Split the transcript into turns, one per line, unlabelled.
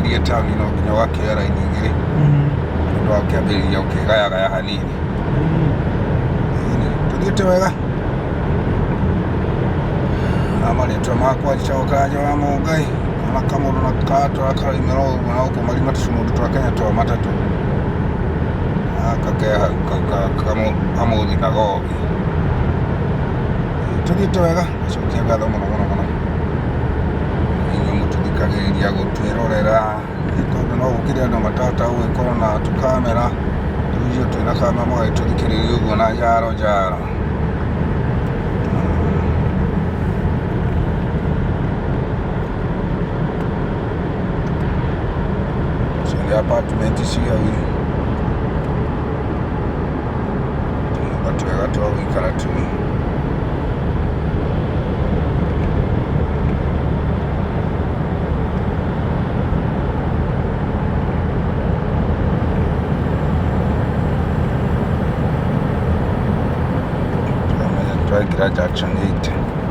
ũkĩingĩria taũni no nginya ũgakĩoya raini igĩrĩ nĩũndũ wa gũkĩambĩrĩria gũkĩgayagaya hanini. Tũthiĩte wega na marĩtwa makwa njĩtagwo Karanja wa Mũngai, na kamũndũ na katwara karaimĩra ũguo na gũkũ marima tũcũmũndũ twa Kenya twa matatũ gaka ke Kamũthi na Gobi. Tũthiĩte wega, cokia ngatho mũno mũno mũno inyuĩ mũtũthikagĩrĩria gũtwĩrorera, tondũ no gũkĩrĩ andũ matahota gũgĩkorwo na tũkamera, rĩu ithuĩ twĩna kamera mũgagĩtũthikĩrĩria ũguo na njaro njaro. Icio nĩ apartment cia tũnyũmba twega twa gũikara tu. Twaingĩra Junction 8.